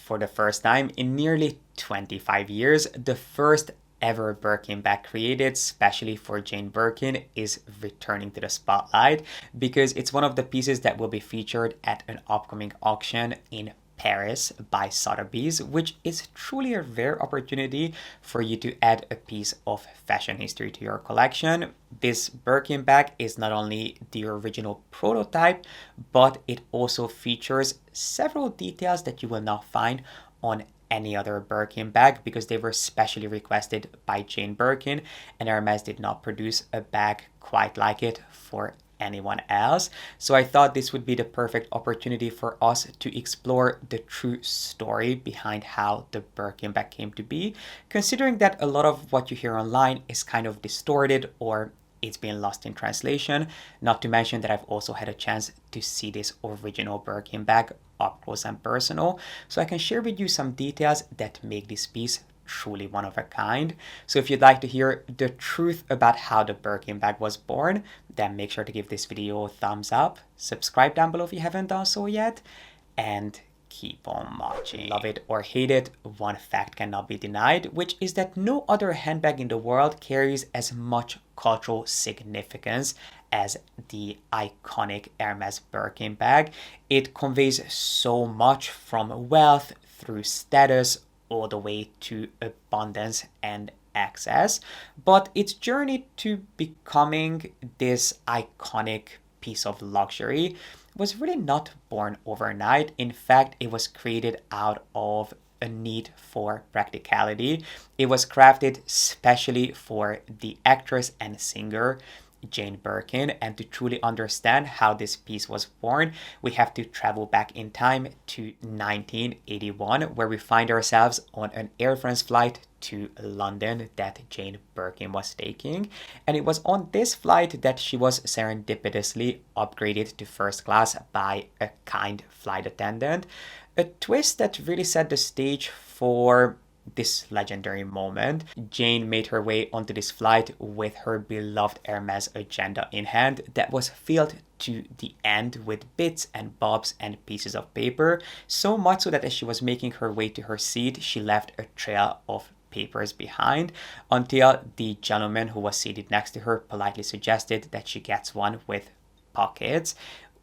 For the first time in nearly 25 years, the first ever Birkin bag created, especially for Jane Birkin, is returning to the spotlight because it's one of the pieces that will be featured at an upcoming auction in Paris by Sotheby's, which is truly a rare opportunity for you to add a piece of fashion history to your collection. This Birkin bag is not only the original prototype, but it also features several details that you will not find on any other Birkin bag because they were specially requested by Jane Birkin, and Hermes did not produce a bag quite like it for anyone else. So I thought this would be the perfect opportunity for us to explore the true story behind how the Birkin bag came to be, considering that a lot of what you hear online is kind of distorted or it's been lost in translation. Not to mention that I've also had a chance to see this original Birkin bag up close and personal, so I can share with you some details that make this piece truly one of a kind. So if you'd like to hear the truth about how the Birkin bag was born, then make sure to give this video a thumbs up, subscribe down below if you haven't done so yet, and keep on watching. Love it or hate it, one fact cannot be denied, which is that no other handbag in the world carries as much cultural significance as the iconic Hermès Birkin bag. It conveys so much from wealth through status all the way to abundance and access, but its journey to becoming this iconic piece of luxury was really not born overnight. In fact, it was created out of a need for practicality. It was crafted specially for the actress and singer Jane Birkin, and to truly understand how this piece was born, we have to travel back in time to 1981, where we find ourselves on an Air France flight to London that Jane Birkin was taking. And it was on this flight that she was serendipitously upgraded to first class by a kind flight attendant. A twist that really set the stage for this legendary moment. Jane made her way onto this flight with her beloved Hermes agenda in hand that was filled to the end with bits and bobs and pieces of paper, so much so that as she was making her way to her seat, she left a trail of papers behind until the gentleman who was seated next to her politely suggested that she gets one with pockets.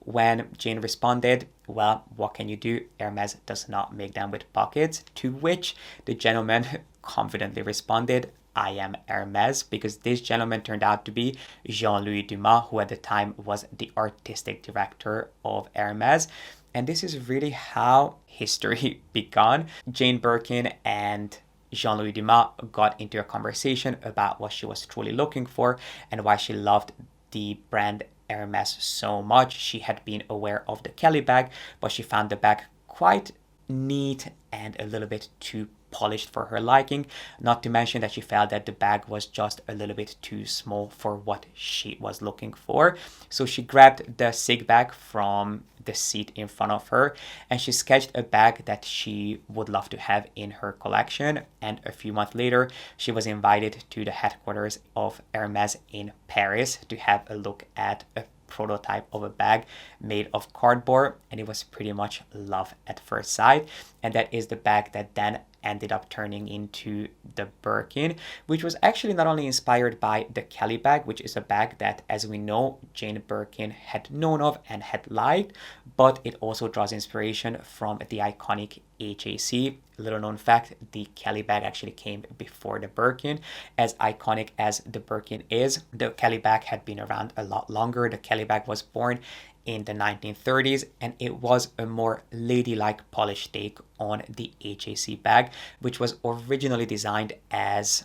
When Jane responded, well, what can you do? Hermes does not make them with pockets. To which the gentleman confidently responded, I am Hermes, because this gentleman turned out to be Jean-Louis Dumas, who at the time was the artistic director of Hermes. And this is really how history began. Jane Birkin and Jean-Louis Dumas got into a conversation about what she was truly looking for and why she loved the brand Hermes so much. She had been aware of the Kelly bag, but she found the bag quite neat and a little bit too polished for her liking, not to mention that she felt that the bag was just a little bit too small for what she was looking for. So she grabbed the SIG bag from the seat in front of her and she sketched a bag that she would love to have in her collection. And a few months later, she was invited to the headquarters of Hermes in Paris to have a look at a prototype of a bag made of cardboard, and it was pretty much love at first sight. And that is the bag that then ended up turning into the Birkin, which was actually not only inspired by the Kelly bag, which is a bag that, as we know, Jane Birkin had known of and had liked, but it also draws inspiration from the iconic HAC. Little known fact, the Kelly bag actually came before the Birkin. As iconic as the Birkin is, the Kelly bag had been around a lot longer. The Kelly bag was born in the 1930s, and it was a more ladylike polished take on the HAC bag, which was originally designed as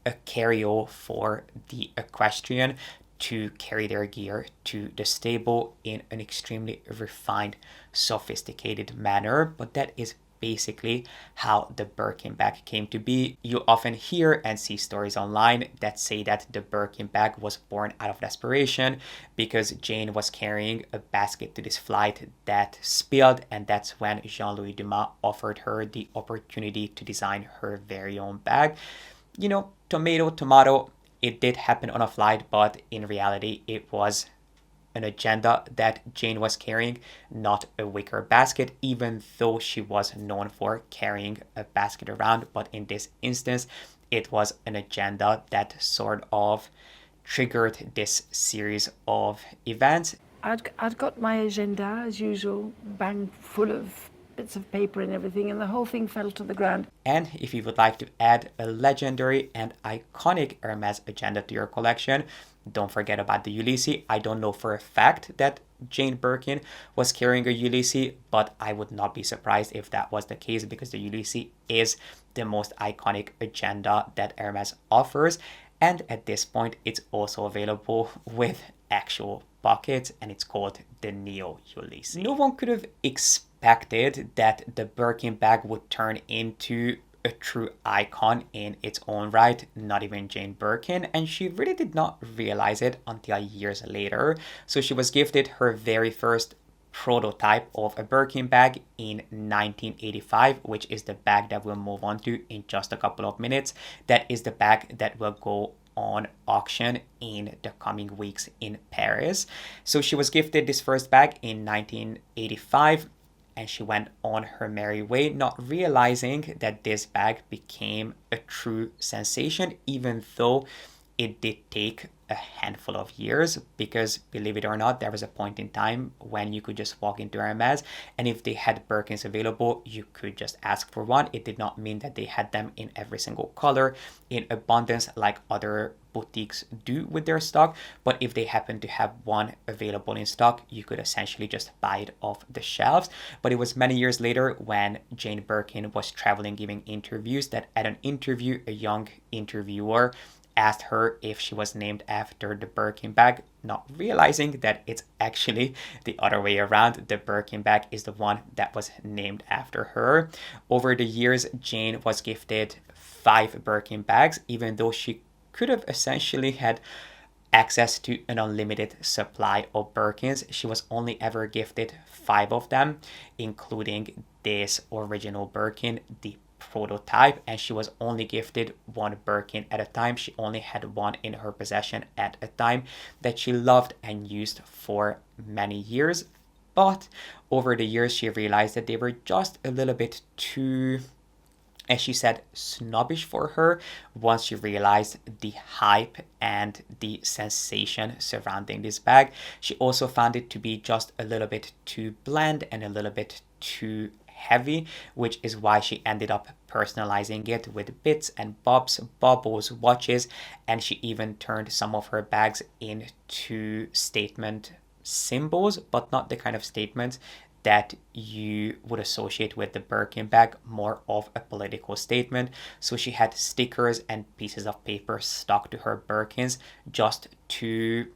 a carry-all for the equestrian to carry their gear to the stable in an extremely refined, sophisticated manner. But that is basically how the Birkin bag came to be. You often hear and see stories online that say that the Birkin bag was born out of desperation because Jane was carrying a basket to this flight that spilled, and that's when Jean-Louis Dumas offered her the opportunity to design her very own bag. You know, tomato, it did happen on a flight, but in reality, it was an agenda that Jane was carrying, not a wicker basket, even though she was known for carrying a basket around. But in this instance, it was an agenda that sort of triggered this series of events. I'd got my agenda, as usual, bang full of bits of paper and everything, and the whole thing fell to the ground. And if you would like to add a legendary and iconic Hermes agenda to your collection, don't forget about the Ulysses. I don't know for a fact that Jane Birkin was carrying a Ulysses, but I would not be surprised if that was the case, because the Ulysses is the most iconic agenda that Hermes offers. And at this point, it's also available with actual pockets, and it's called the Neo Ulysses. No one could have expected that the Birkin bag would turn into a true icon in its own right, not even Jane Birkin, and she really did not realize it until years later. So she was gifted her very first prototype of a Birkin bag in 1985, which is the bag that we'll move on to in just a couple of minutes. That is the bag that will go on auction in the coming weeks in Paris. So she was gifted this first bag in 1985, and she went on her merry way, not realizing that this bag became a true sensation, even though it did take a handful of years, because believe it or not, there was a point in time when you could just walk into Hermes, and if they had Birkins available, you could just ask for one. It did not mean that they had them in every single color in abundance like other boutiques do with their stock, but if they happen to have one available in stock, you could essentially just buy it off the shelves. But it was many years later, when Jane Birkin was traveling giving interviews, that at an interview, a young interviewer asked her if she was named after the Birkin bag, not realizing that it's actually the other way around. The Birkin bag is the one that was named after her. Over the years, Jane was gifted 5 Birkin bags, even though she could have essentially had access to an unlimited supply of Birkins. She was only ever gifted 5 of them, including this original Birkin, the prototype, and she was only gifted 1 Birkin at a time. She only had one in her possession at a time that she loved and used for many years. But over the years, she realized that they were just a little bit too, as she said, snobbish for her, once she realized the hype and the sensation surrounding this bag. She also found it to be just a little bit too bland and a little bit too heavy, which is why she ended up personalizing it with bits and bobs, baubles, watches, and she even turned some of her bags into statement symbols, but not the kind of statements that you would associate with the Birkin bag, more of a political statement. So she had stickers and pieces of paper stuck to her Birkins just to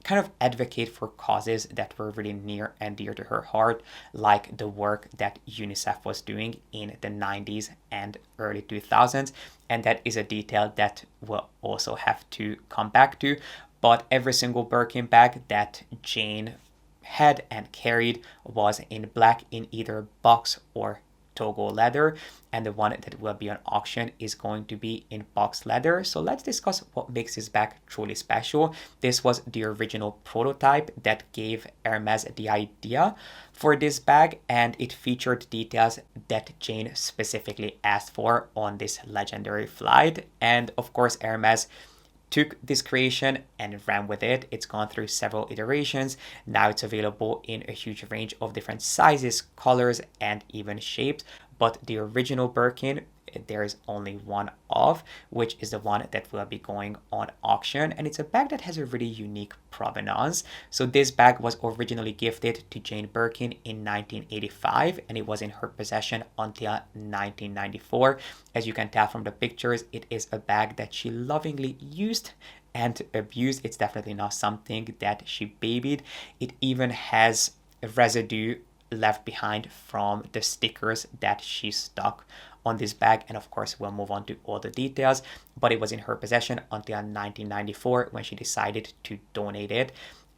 kind of advocate for causes that were really near and dear to her heart, like the work that UNICEF was doing in the 90s and early 2000s. And that is a detail that we'll also have to come back to. But every single Birkin bag that Jane had and carried was in black, in either box or Togo leather, and the one that will be on auction is going to be in box leather. So let's discuss what makes this bag truly special. This was the original prototype that gave Hermes the idea for this bag, and it featured details that Jane specifically asked for on this legendary flight. And of course, Hermes took this creation and ran with it. It's gone through several iterations. Now it's available in a huge range of different sizes, colors, and even shapes. But the original Birkin, there is only one of, which is the one that will be going on auction. And it's a bag that has a really unique provenance. So this bag was originally gifted to Jane Birkin in 1985, and it was in her possession until 1994. As you can tell from the pictures, it is a bag that she lovingly used and abused. It's definitely not something that she babied. It even has a residue left behind from the stickers that she stuck on this bag, and of course we'll move on to all the details, but it was in her possession until 1994 when she decided to donate it,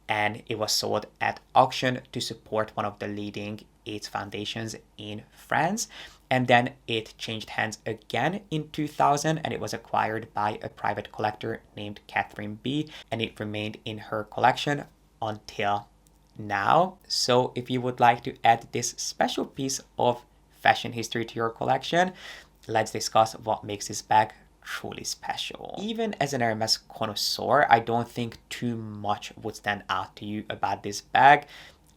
and it was sold at auction to support one of the leading AIDS foundations in France. And then it changed hands again in 2000, and it was acquired by a private collector named Catherine B, and it remained in her collection until now. So if you would like to add this special piece of fashion history to your collection, let's discuss what makes this bag truly special. Even as an Hermes connoisseur, I don't think too much would stand out to you about this bag,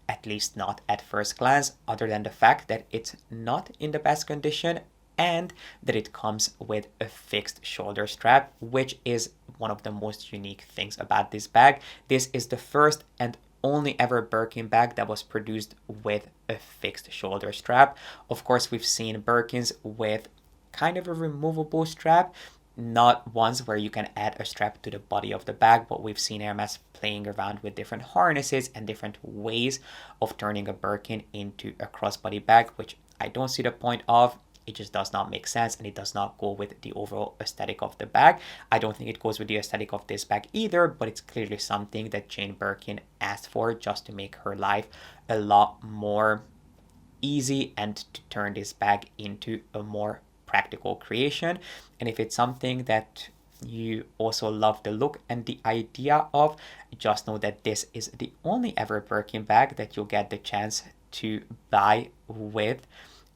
at least not at first glance, other than the fact that it's not in the best condition and that it comes with a fixed shoulder strap, which is one of the most unique things about this bag. This is the first and only ever Birkin bag that was produced with a fixed shoulder strap. Of course, we've seen Birkins with kind of a removable strap, not ones where you can add a strap to the body of the bag, but we've seen Hermes playing around with different harnesses and different ways of turning a Birkin into a crossbody bag, which I don't see the point of. It just does not make sense, and it does not go with the overall aesthetic of the bag. I don't think it goes with the aesthetic of this bag either, but it's clearly something that Jane Birkin asked for just to make her life a lot more easy and to turn this bag into a more practical creation. And if it's something that you also love the look and the idea of, just know that this is the only ever Birkin bag that you'll get the chance to buy with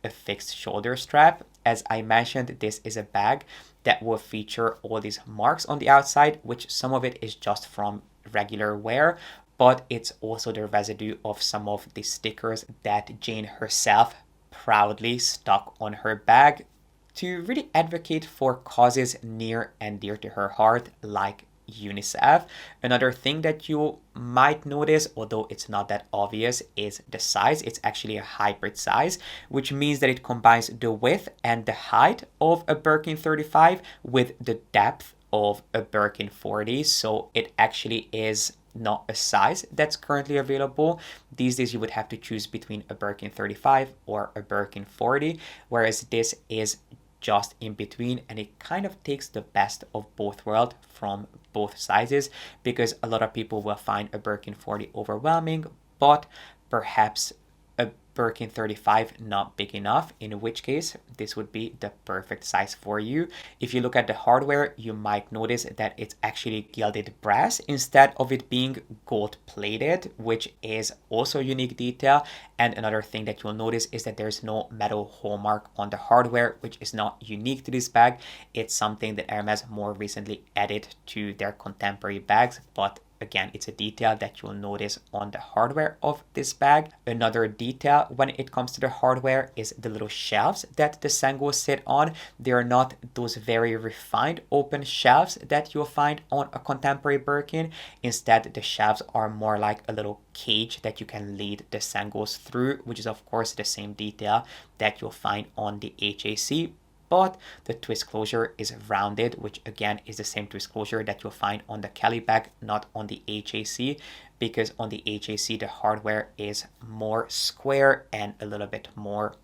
a fixed shoulder strap. As I mentioned, this is a bag that will feature all these marks on the outside, which some of it is just from regular wear, but it's also the residue of some of the stickers that Jane herself proudly stuck on her bag to really advocate for causes near and dear to her heart, like UNICEF. Another thing that you might notice, although it's not that obvious, is the size. It's actually a hybrid size, which means that it combines the width and the height of a Birkin 35 with the depth of a Birkin 40. So it actually is not a size that's currently available. These days you would have to choose between a Birkin 35 or a Birkin 40, whereas this is just in between, and it kind of takes the best of both worlds from both sizes, because a lot of people will find a Birkin 40 overwhelming, but perhaps a Birkin 35 not big enough, in which case this would be the perfect size for you. If you look at the hardware, you might notice that it's actually gilded brass instead of it being gold plated, which is also a unique detail. And another thing that you'll notice is that there's no metal hallmark on the hardware, which is not unique to this bag. It's something that Hermes more recently added to their contemporary bags, but again, it's a detail that you'll notice on the hardware of this bag. Another detail when it comes to the hardware is the little shelves that the sangles sit on. They are not those very refined open shelves that you'll find on a contemporary Birkin. Instead, the shelves are more like a little cage that you can lead the sangles through, which is of course the same detail that you'll find on the HAC. But the twist closure is rounded, which again is the same twist closure that you'll find on the Kelly bag, not on the HAC, because on the HAC the hardware is more square and a little bit more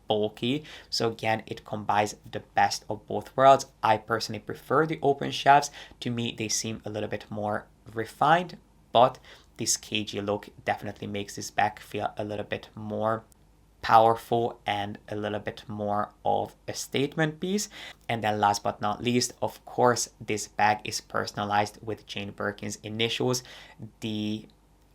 bulky. So again, it combines the best of both worlds. I personally prefer the open shelves. To me, they seem a little bit more refined, but this cagey look definitely makes this bag feel a little bit more powerful and a little bit more of a statement piece. And then last but not least, of course, this bag is personalized with Jane Birkin's initials. The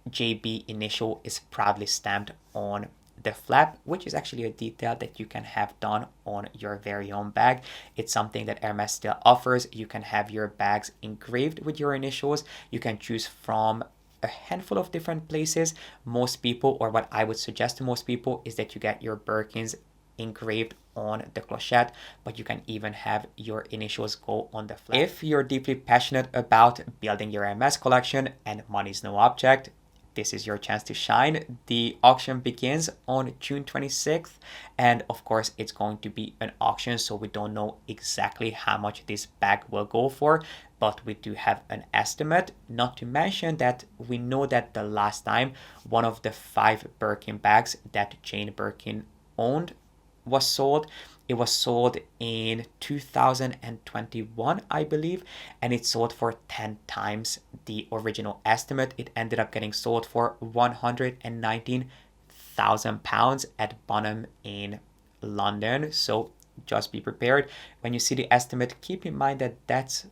JB initial is proudly stamped on the flap, which is actually a detail that you can have done on your very own bag. It's something that Hermes still offers. You can have your bags engraved with your initials. You can choose from a handful of different places. Most people, or what I would suggest to most people, is that you get your Birkins engraved on the clochette, but you can even have your initials go on the flap. If you're deeply passionate about building your Hermes collection and money is no object, this is your chance to shine. The auction begins on June 26th, and of course it's going to be an auction, so we don't know exactly how much this bag will go for, but we do have an estimate. Not to mention that we know that the last time one of the 5 Birkin bags that Jane Birkin owned was sold, it was sold in 2021, I believe, and it sold for 10 times the original estimate. It ended up getting sold for £119,000 at Bonham in London. So just be prepared. When you see the estimate, keep in mind that that's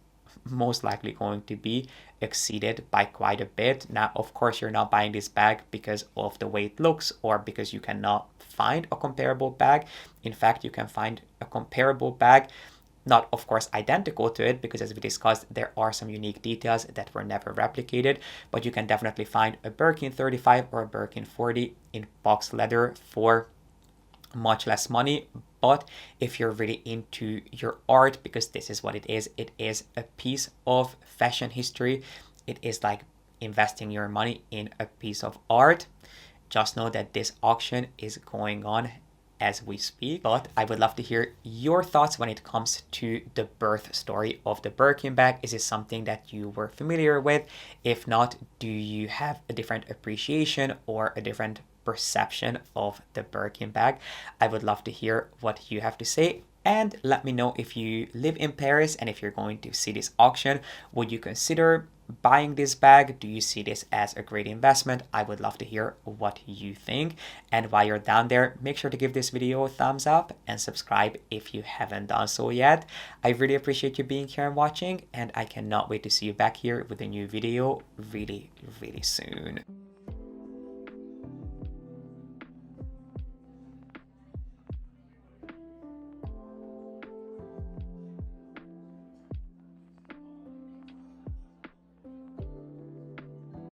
most likely going to be exceeded by quite a bit. Now, of course, you're not buying this bag because of the way it looks or because you cannot find a comparable bag. In fact, you can find a comparable bag, not of course identical to it, because as we discussed, there are some unique details that were never replicated, but you can definitely find a Birkin 35 or a Birkin 40 in box leather for much less money. But if you're really into your art, because this is what it is a piece of fashion history, it is like investing your money in a piece of art, just know that this auction is going on as we speak. But I would love to hear your thoughts when it comes to the birth story of the Birkin bag. Is it something that you were familiar with? If not, do you have a different appreciation or a different perception of the Birkin bag? I would love to hear what you have to say. And let me know if you live in Paris and if you're going to see this auction, would you consider buying this bag? Do you see this as a great investment? I would love to hear what you think. And while you're down there, make sure to give this video a thumbs up and subscribe if you haven't done so yet. I really appreciate you being here and watching, and I cannot wait to see you back here with a new video really, really soon.